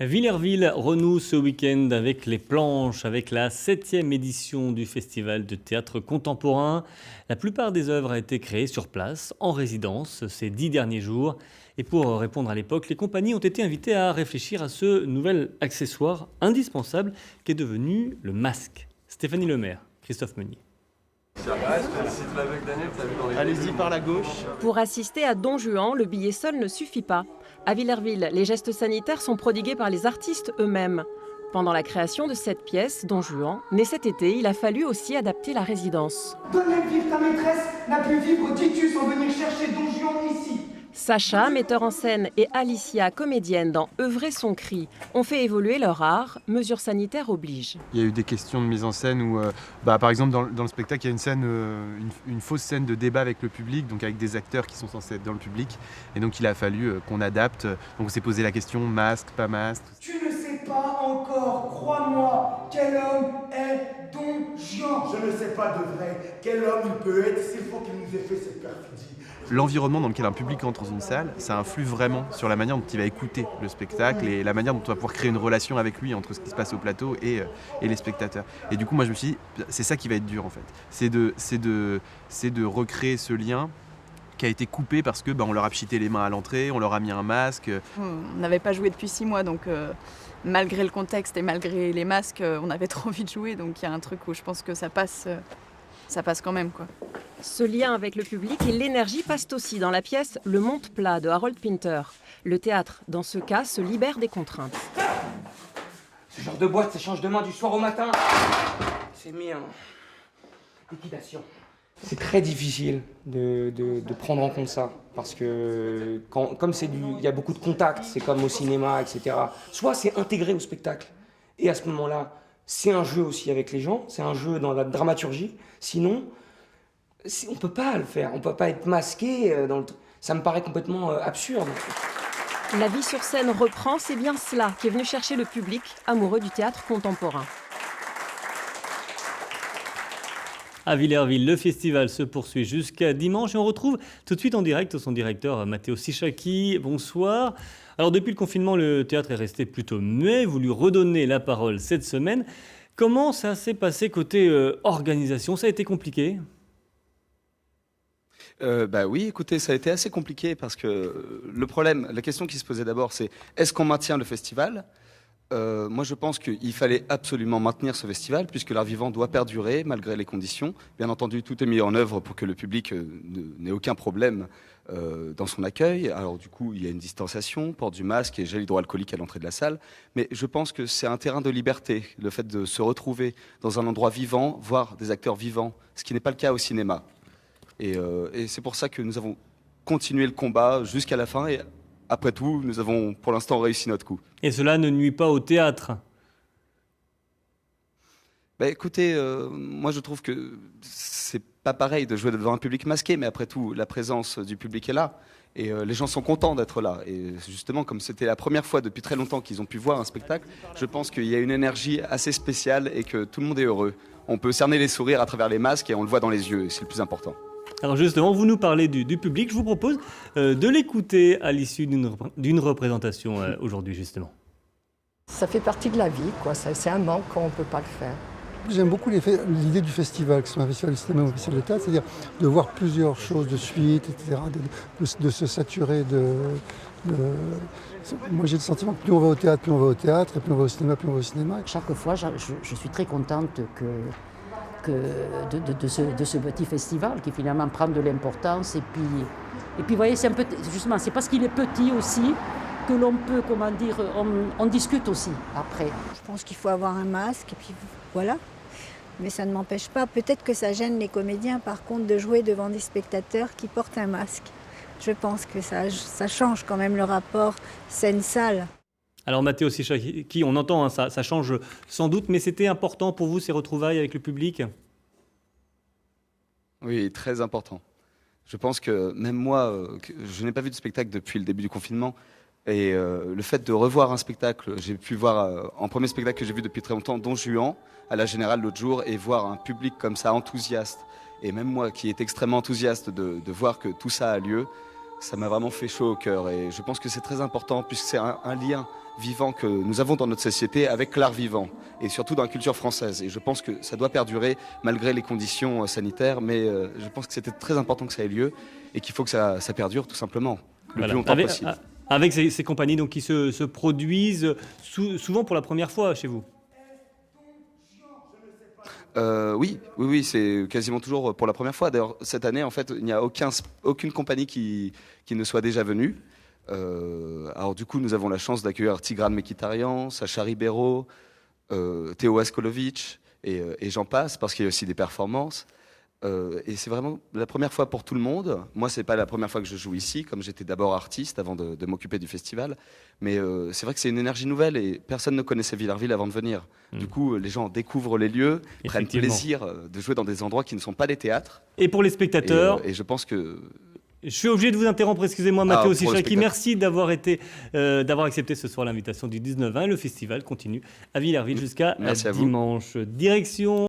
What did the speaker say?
Villerville renoue ce week-end avec les planches, avec la 7e édition du Festival de théâtre contemporain. La plupart des œuvres ont été créées sur place, en résidence, ces 10 derniers jours. Et pour répondre à l'époque, les compagnies ont été invitées à réfléchir à ce nouvel accessoire indispensable qui est devenu le masque. Stéphanie Lemaire, Christophe Meunier. Allez-y par la gauche. Pour assister à Don Juan, le billet seul ne suffit pas. À Villerville, les gestes sanitaires sont prodigués par les artistes eux-mêmes. Pendant la création de cette pièce, Don Juan, née cet été, il a fallu aussi adapter la résidence. Donnez vivre ta maîtresse n'a pu vivre Titus en venir chercher Don Juan ici. Sacha, metteur en scène, et Alicia, comédienne dans Œuvrer son cri, ont fait évoluer leur art, mesures sanitaires obligent. Il y a eu des questions de mise en scène où, par exemple, dans le spectacle, il y a une scène, une fausse scène de débat avec le public, donc avec des acteurs qui sont censés être dans le public. Et donc, il a fallu qu'on adapte. Donc, on s'est posé la question masque, pas masque. Tu ne sais pas encore, crois-moi, quel homme est Don Juan. Je ne sais pas de vrai quel homme il peut être s'il faut qu'il nous ait fait cette perfidie. L'environnement dans lequel un public entre dans une salle, ça influe vraiment sur la manière dont il va écouter le spectacle et la manière dont on va pouvoir créer une relation avec lui entre ce qui se passe au plateau et les spectateurs. Et du coup, moi, je me suis dit, c'est ça qui va être dur en fait. C'est de recréer ce lien qui a été coupé parce que on leur a pchité les mains à l'entrée, on leur a mis un masque. On n'avait pas joué depuis 6 mois, donc malgré le contexte et malgré les masques, on avait trop envie de jouer. Donc il y a un truc où je pense que ça passe quand même, quoi. Ce lien avec le public et l'énergie passent aussi dans la pièce Le Monde plat de Harold Pinter. Le théâtre, dans ce cas, se libère des contraintes. Ce genre de boîte s'échange demain du soir au matin. C'est mis en liquidation. C'est très difficile de prendre en compte ça. Parce que comme il y a beaucoup de contacts, c'est comme au cinéma, etc. Soit c'est intégré au spectacle. Et à ce moment-là, c'est un jeu aussi avec les gens, c'est un jeu dans la dramaturgie. Sinon, on ne peut pas le faire, on ne peut pas être masqué. Ça me paraît complètement absurde. La vie sur scène reprend, c'est bien cela qui est venu chercher le public amoureux du théâtre contemporain. À Villerville, le festival se poursuit jusqu'à dimanche et on retrouve tout de suite en direct son directeur Matteo Sichacchi. Bonsoir. Alors depuis le confinement, le théâtre est resté plutôt muet, vous lui redonnez la parole cette semaine. Comment ça s'est passé côté organisation? Ça a été compliqué? Oui, écoutez, ça a été assez compliqué parce que la question qui se posait d'abord, c'est est-ce qu'on maintient le festival? Moi, je pense qu'il fallait absolument maintenir ce festival puisque l'art vivant doit perdurer malgré les conditions. Bien entendu, tout est mis en œuvre pour que le public n'ait aucun problème dans son accueil. Alors du coup, il y a une distanciation, port du masque et gel hydroalcoolique à l'entrée de la salle. Mais je pense que c'est un terrain de liberté, le fait de se retrouver dans un endroit vivant, voir des acteurs vivants, ce qui n'est pas le cas au cinéma. Et c'est pour ça que nous avons continué le combat jusqu'à la fin. Et après tout, nous avons pour l'instant réussi notre coup. Et cela ne nuit pas au théâtre? Écoutez, moi je trouve que c'est pas pareil de jouer devant un public masqué, mais après tout, la présence du public est là. Et les gens sont contents d'être là. Et justement, comme c'était la première fois depuis très longtemps qu'ils ont pu voir un spectacle, je pense qu'il y a une énergie assez spéciale et que tout le monde est heureux. On peut cerner les sourires à travers les masques et on le voit dans les yeux, et c'est le plus important. Alors justement, vous nous parlez du public. Je vous propose de l'écouter à l'issue d'une représentation aujourd'hui, justement. Ça fait partie de la vie, quoi. C'est un manque quand on ne peut pas le faire. J'aime beaucoup l'idée du festival, que ce soit un festival de cinéma ou un festival de théâtre, c'est-à-dire de voir plusieurs choses de suite, etc., de se saturer Moi j'ai le sentiment que plus on va au théâtre, plus on va au théâtre, et plus on va au cinéma, plus on va au cinéma. Chaque fois, je suis très contente de ce petit festival qui finalement prend de l'importance. Et puis vous voyez, c'est un peu, justement, c'est parce qu'il est petit aussi que l'on peut, on discute aussi après. Je pense qu'il faut avoir un masque et puis voilà. Mais ça ne m'empêche pas. Peut-être que ça gêne les comédiens par contre de jouer devant des spectateurs qui portent un masque. Je pense que ça change quand même le rapport scène-salle. Alors Matteo Sichacchi, on entend, ça change sans doute, mais c'était important pour vous ces retrouvailles avec le public? Oui, très important. Je pense que même moi, je n'ai pas vu de spectacle depuis le début du confinement. Et le fait de revoir un spectacle, j'ai pu voir en premier spectacle que j'ai vu depuis très longtemps, Don Juan, à la Générale l'autre jour, et voir un public comme ça enthousiaste. Et même moi qui est extrêmement enthousiaste de voir que tout ça a lieu, Ça m'a vraiment fait chaud au cœur et je pense que c'est très important puisque c'est un lien vivant que nous avons dans notre société avec l'art vivant et surtout dans la culture française. Et je pense que ça doit perdurer malgré les conditions sanitaires, mais je pense que c'était très important que ça ait lieu et qu'il faut que ça perdure tout simplement le plus longtemps possible. Avec ces compagnies donc, qui se produisent souvent pour la première fois chez vous. Oui, c'est quasiment toujours pour la première fois. D'ailleurs, cette année, en fait, il n'y a aucune compagnie qui ne soit déjà venue. Alors du coup, nous avons la chance d'accueillir Tigran Mekhitaryan, Sacha Ribeiro, Théo Askolovic et j'en passe, parce qu'il y a aussi des performances. Et c'est vraiment la première fois pour tout le monde. Moi, c'est pas la première fois que je joue ici, comme j'étais d'abord artiste avant de m'occuper du festival. Mais c'est vrai que c'est une énergie nouvelle et personne ne connaissait Villarville avant de venir. Du coup, les gens découvrent les lieux, prennent plaisir de jouer dans des endroits qui ne sont pas des théâtres. Et pour les spectateurs, et je pense que... Je suis obligé de vous interrompre, excusez-moi, Mathéo Sichaki. Merci d'avoir accepté ce soir l'invitation du 19-20. Le festival continue à Villarville jusqu'à dimanche. Direction